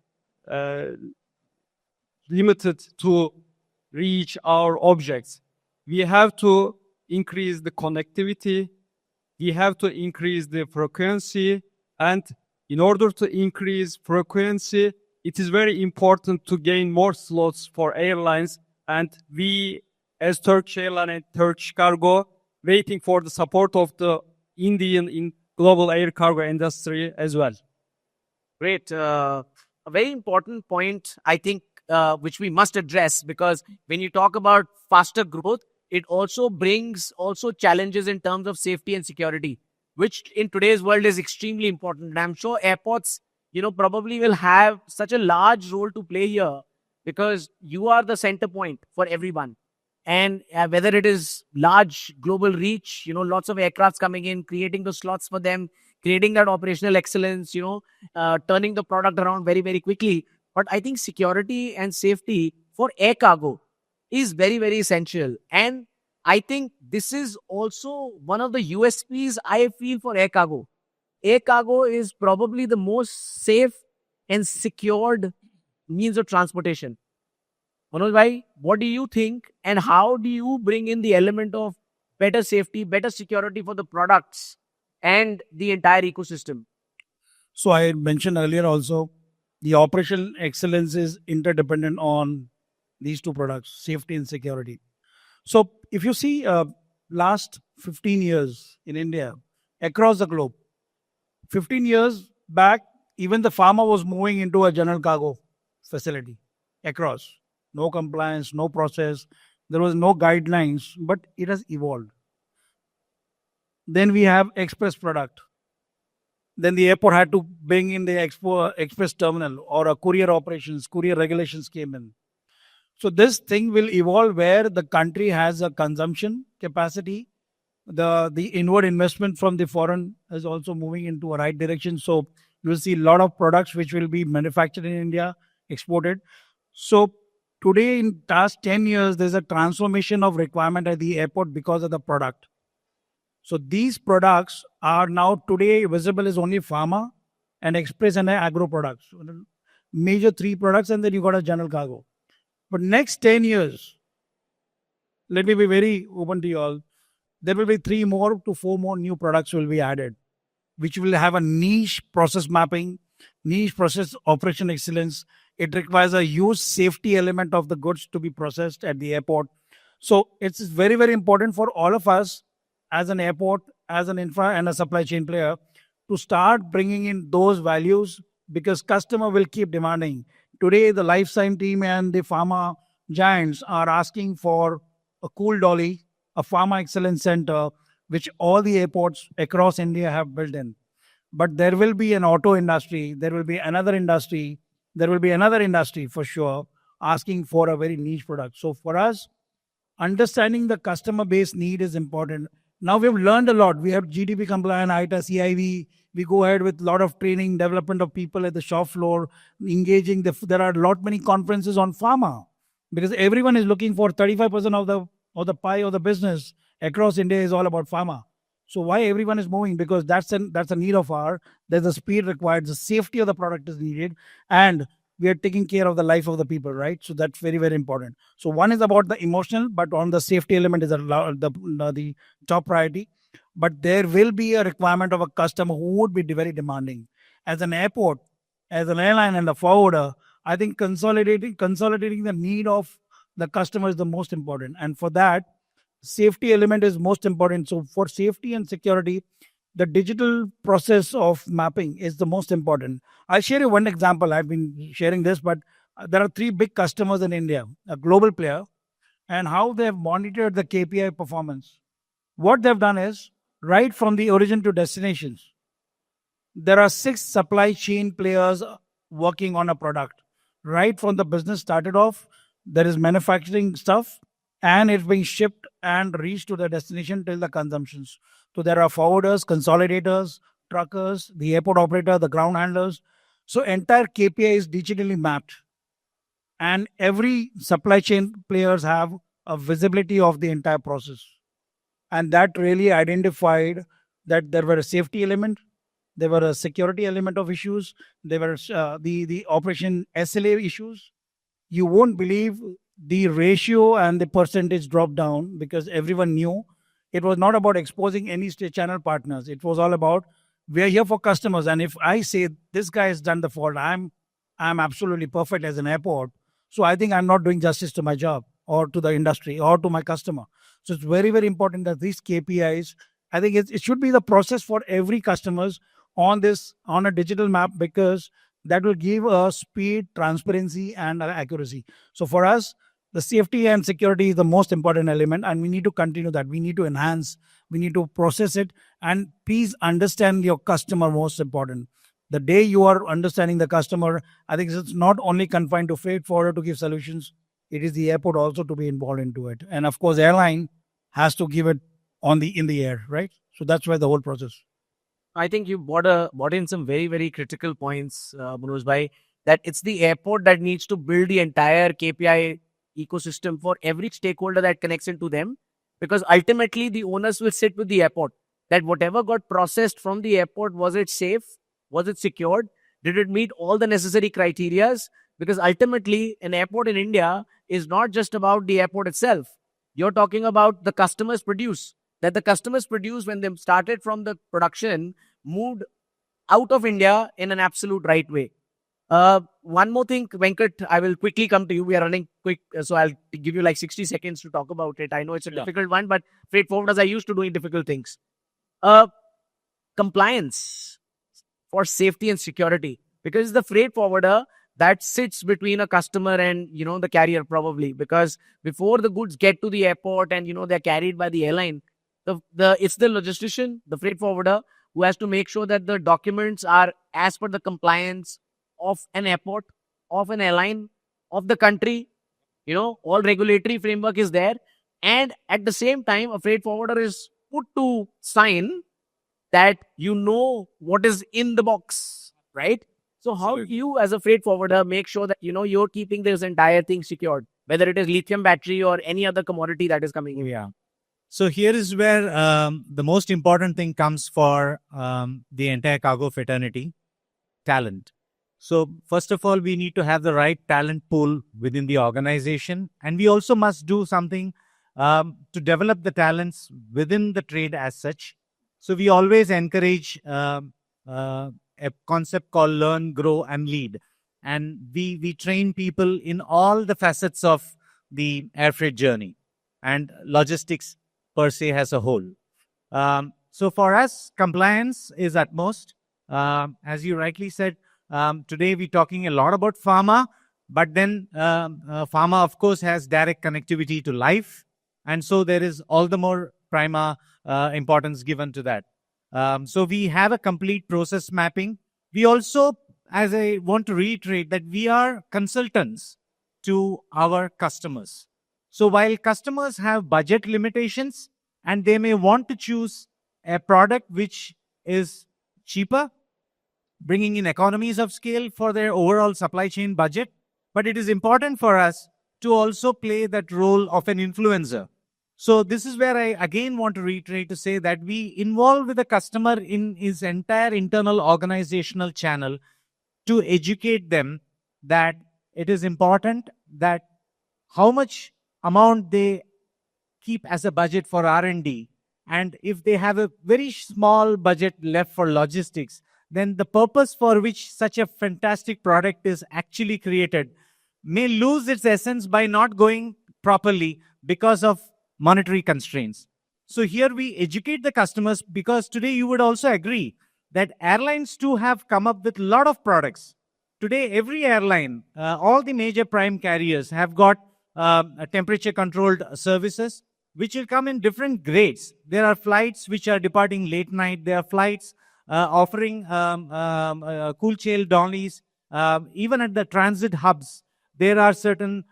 D: limited to reach our objects. We have to increase the connectivity, we have to increase the frequency, and in order to increase frequency, it is very important to gain more slots for airlines, and we as Turkish Airlines and Turkish Cargo waiting for the support of the Indian global air cargo industry as well.
B: Great. A very important point, I think, which we must address, because when you talk about faster growth, it also brings challenges in terms of safety and security, which in today's world is extremely important. And I'm sure airports, probably will have such a large role to play here, because you are the center point for everyone. And whether it is large global reach, lots of aircrafts coming in, creating the slots for them, creating that operational excellence, turning the product around very, very quickly. But I think security and safety for air cargo is very, very essential. And I think this is also one of the USPs I feel for air cargo. Air cargo is probably the most safe and secured means of transportation. Manoj bhai, what do you think, and how do you bring in the element of better safety, better security for the products and the entire ecosystem?
E: So I mentioned earlier also, the operational excellence is interdependent on these two products, safety and security. So if you see last 15 years in India, across the globe, 15 years back, even the farmer was moving into a general cargo facility across. No compliance, no process. There was no guidelines, but it has evolved. Then we have express product. Then the airport had to bring in the express terminal, or a courier operations, courier regulations came in. So this thing will evolve where the country has a consumption capacity. The inward investment from the foreign is also moving into a right direction. So you will see a lot of products which will be manufactured in India, exported. So today, in past 10 years, there's a transformation of requirement at the airport because of the product. So these products are now today visible as only pharma and express and agro products. Major three products, and then you got a general cargo. But next 10 years, let me be very open to you all, there will be 3 more to 4 more new products will be added, which will have a niche process mapping, niche process operation excellence. It requires a huge safety element of the goods to be processed at the airport. So it's very, very important for all of us as an airport, as an infra and a supply chain player to start bringing in those values, because customer will keep demanding. Today, the life science team and the pharma giants are asking for a cool dolly, a pharma excellence center, which all the airports across India have built in. But there will be an auto industry, there will be another industry, there will be another industry for sure asking for a very niche product. So for us, understanding the customer base need is important. Now we've learned a lot. We have GDP compliant, ITA, CIV. We go ahead with a lot of training, development of people at the shop floor, engaging. There are a lot many conferences on pharma, because everyone is looking for 35% of the pie of the business across India is all about pharma. So why everyone is moving? Because that's a need of our. There's a speed required. The safety of the product is needed, and we are taking care of the life of the people, right? So that's very, very important. So one is about the emotional, but on the safety element is the top priority. But there will be a requirement of a customer who would be very demanding. As an airport, as an airline and a forwarder, I think consolidating the need of the customer is the most important. And for that, safety element is most important. So for safety and security, the digital process of mapping is the most important. I'll share you one example. I've been sharing this, but there are 3 big customers in India, a global player, and how they have monitored the KPI performance. What they've done is, right from the origin to destinations, there are 6 supply chain players working on a product. Right from the business started off, there is manufacturing stuff and it's being shipped and reached to the destination till the consumptions. So there are forwarders, consolidators, truckers, the airport operator, the ground handlers. So entire KPI is digitally mapped. And every supply chain players have a visibility of the entire process. And that really identified that there were a safety element, there were a security element of issues, there were the operation SLA issues. You won't believe the ratio and the percentage dropped down because everyone knew it was not about exposing any channel partners. It was all about we are here for customers, and if I say this guy has done the fault, I'm absolutely perfect as an airport. So I think I'm not doing justice to my job or to the industry or to my customer. So it's very, very important that these KPIs, I think it should be the process for every customers on a digital map, because that will give a speed, transparency, and accuracy. So for us, the safety and security is the most important element, and we need to continue that. We need to enhance, we need to process it, and please understand your customer most important. The day you are understanding the customer, I think it's not only confined to freight forwarder to give solutions, it is the airport also to be involved into it. And of course, airline has to give it in the air, right? So that's why the whole process.
B: I think you brought in some very, very critical points, Manoj bhai, that it's the airport that needs to build the entire KPI ecosystem for every stakeholder that connects into them, because ultimately the owners will sit with the airport, that whatever got processed from the airport, was it safe? Was it secured? Did it meet all the necessary criterias? Because ultimately, an airport in India is not just about the airport itself. You're talking about the customers produce. That the customers produce when they started from the production, moved out of India in an absolute right way. One more thing, Venkat, I will quickly come to you. We are running quick, so I'll give you like 60 seconds to talk about it. I know it's a difficult one, but freight forwarders are used to doing difficult things. Compliance for safety and security, because the freight forwarder that sits between a customer and the carrier, probably, because before the goods get to the airport and they're carried by the airline, it's the logistician, the freight forwarder, who has to make sure that the documents are as per the compliance of an airport, of an airline, of the country. All regulatory framework is there, and at the same time a freight forwarder is put to sign that what is in the box, right? So how do you as a freight forwarder make sure that you're keeping this entire thing secured, whether it is lithium battery or any other commodity that is coming in?
G: Yeah. So here is where the most important thing comes for the entire cargo fraternity: talent. So first of all, we need to have the right talent pool within the organization, and we also must do something to develop the talents within the trade as such. So we always encourage a concept called learn, grow, and lead. And we train people in all the facets of the air freight journey and logistics per se as a whole. So for us, compliance is utmost. As you rightly said, today we're talking a lot about pharma, but then pharma, of course, has direct connectivity to life. And so there is all the more prima importance given to that. So we have a complete process mapping. We also, as I want to reiterate, that we are consultants to our customers. So while customers have budget limitations and they may want to choose a product which is cheaper, bringing in economies of scale for their overall supply chain budget, but it is important for us to also play that role of an influencer. So this is where I again want to reiterate to say that we involve with the customer in his entire internal organizational channel to educate them that it is important that how much amount they keep as a budget for R&D, and if they have a very small budget left for logistics, then the purpose for which such a fantastic product is actually created may lose its essence by not going properly because of monetary constraints. So here we educate the customers, because today you would also agree that airlines too have come up with a lot of products. Today, every airline, all the major prime carriers have got temperature controlled services, which will come in different grades. There are flights which are departing late night. There are flights offering cool chain dollies. Even at the transit hubs, there are certain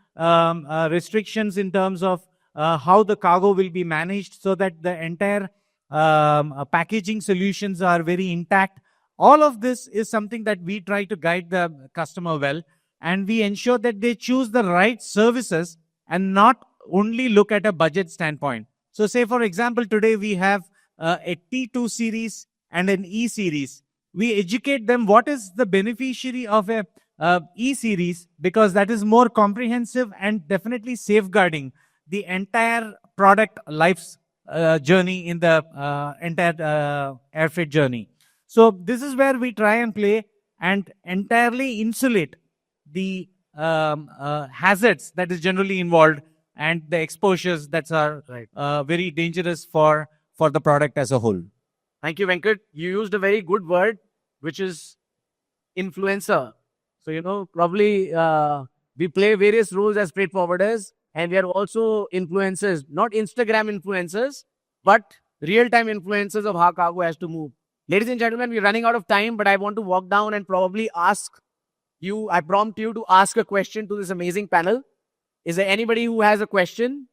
G: restrictions in terms of how the cargo will be managed so that the entire packaging solutions are very intact. All of this is something that we try to guide the customer well, and we ensure that they choose the right services and not only look at a budget standpoint. So say, for example, today we have a T2 series and an E series. We educate them what is the beneficiary of a E series, because that is more comprehensive and definitely safeguarding the entire product life's journey in the entire air freight journey. So this is where we try and play and entirely insulate the hazards that is generally involved and the exposures that are very dangerous for the product as a whole.
B: Thank you, Venkat. You used a very good word, which is influencer. So, probably we play various roles as freight forwarders, and we are also influencers, not Instagram influencers, but real-time influencers of how cargo has to move. Ladies and gentlemen, we're running out of time, but I want to walk down and probably ask you, I prompt you to ask a question to this amazing panel. Is there anybody who has a question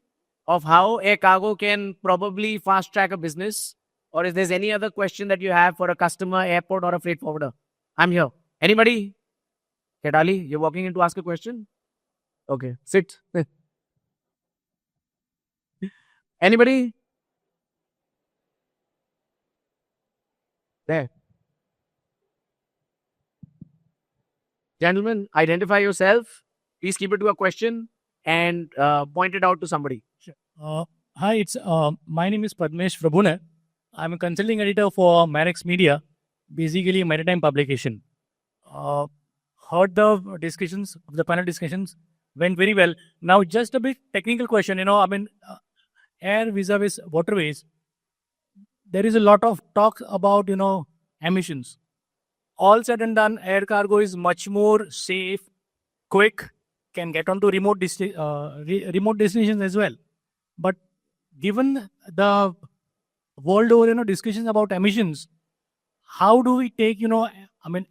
B: of how air cargo can probably fast track a business? Or if there's any other question that you have for a customer, airport, or a freight forwarder? I'm here. Anybody? Kedali, you're walking in to ask a question? Okay, sit. Anybody? There. Gentlemen, identify yourself. Please keep it to a question and point it out to somebody.
H: Hi, my name is Padmesh Prabhune. I'm a consulting editor for Marex Media, basically a maritime publication. Heard the discussions, the panel discussions went very well. Now, just a bit technical question. Air vis-a-vis waterways, there is a lot of talk about, emissions. All said and done, air cargo is much more safe, quick, can get onto remote destinations as well. But given the world over, discussions about emissions, how do we take,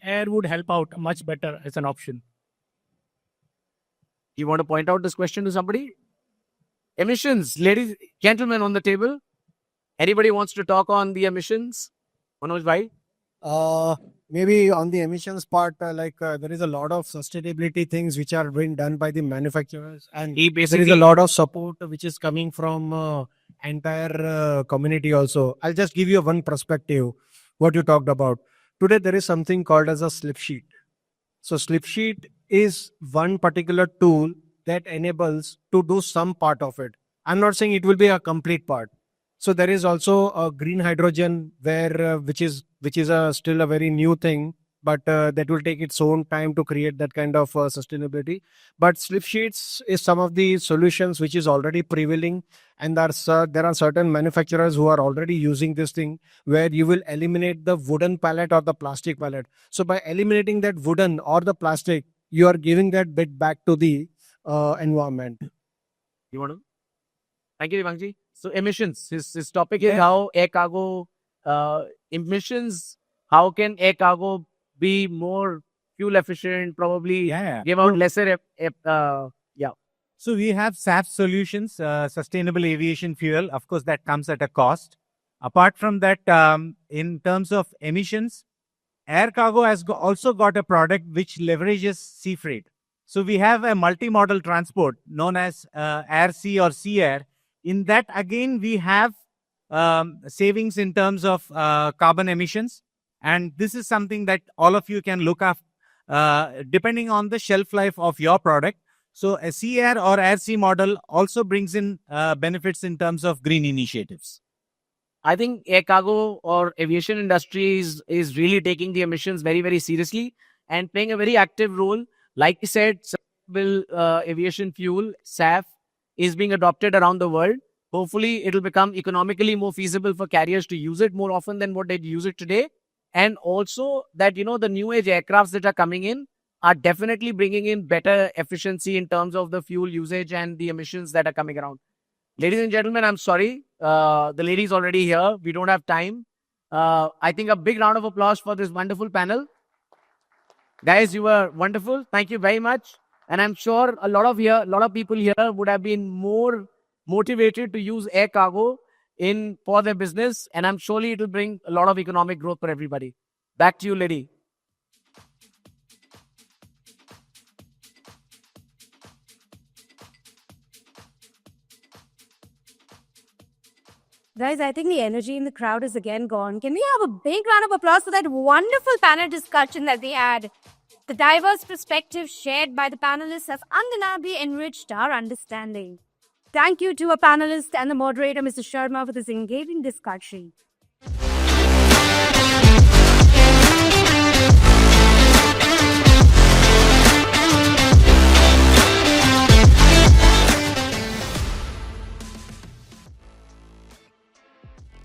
H: air would help out much better as an option.
B: You want to point out this question to somebody? Emissions, ladies, gentlemen on the table. Anybody wants to talk on the emissions? Manoj bhai?
C: Maybe on the emissions part, there is a lot of sustainability things which are being done by the manufacturers, and
B: He
C: there is
B: basically
C: a lot of support which is coming from entire community also. I'll just give you one perspective, what you talked about. Today, there is something called as a slip sheet. So slip sheet is one particular tool that enables to do some part of it. I'm not saying it will be a complete part. So there is also a green hydrogen where which is still a very new thing, but that will take its own time to create that kind of sustainability. But slip sheets is some of the solutions which is already prevailing, and there are certain manufacturers who are already using this thing where you will eliminate the wooden pallet or the plastic pallet. So by eliminating that wooden or the plastic, you are giving that bit back to the environment.
B: You want to? Thank you, Devangji. So emissions, his topic is how air cargo emissions, how can air cargo be more fuel efficient, probably give out lesser,
G: So we have SAF solutions, sustainable aviation fuel. Of course, that comes at a cost. Apart from that, in terms of emissions, air cargo has also got a product which leverages sea freight. So we have a multimodal transport known as air sea or sea air. In that, again, we have savings in terms of carbon emissions. And this is something that all of you can look up depending on the shelf life of your product. So a sea air or air sea model also brings in benefits in terms of green initiatives.
B: I think air cargo or aviation industry is really taking the emissions very, very seriously and playing a very active role. Like I said, sustainable aviation fuel, SAF, is being adopted around the world. Hopefully, it will become economically more feasible for carriers to use it more often than what they use it today. And also that, the new age aircrafts that are coming in are definitely bringing in better efficiency in terms of the fuel usage and the emissions that are coming around. Ladies and gentlemen, I'm sorry. The lady's already here. We don't have time. I think a big round of applause for this wonderful panel. Guys, you were wonderful. Thank you very much. And I'm sure a lot of people here would have been more motivated to use air cargo for their business. And I'm surely it will bring a lot of economic growth for everybody. Back to you, lady.
A: Guys, I think the energy in the crowd is again gone. Can we have a big round of applause for that wonderful panel discussion that we had? The diverse perspectives shared by the panelists has undeniably enriched our understanding. Thank you to our panelists and the moderator, Mr. Sharma, for this engaging discussion.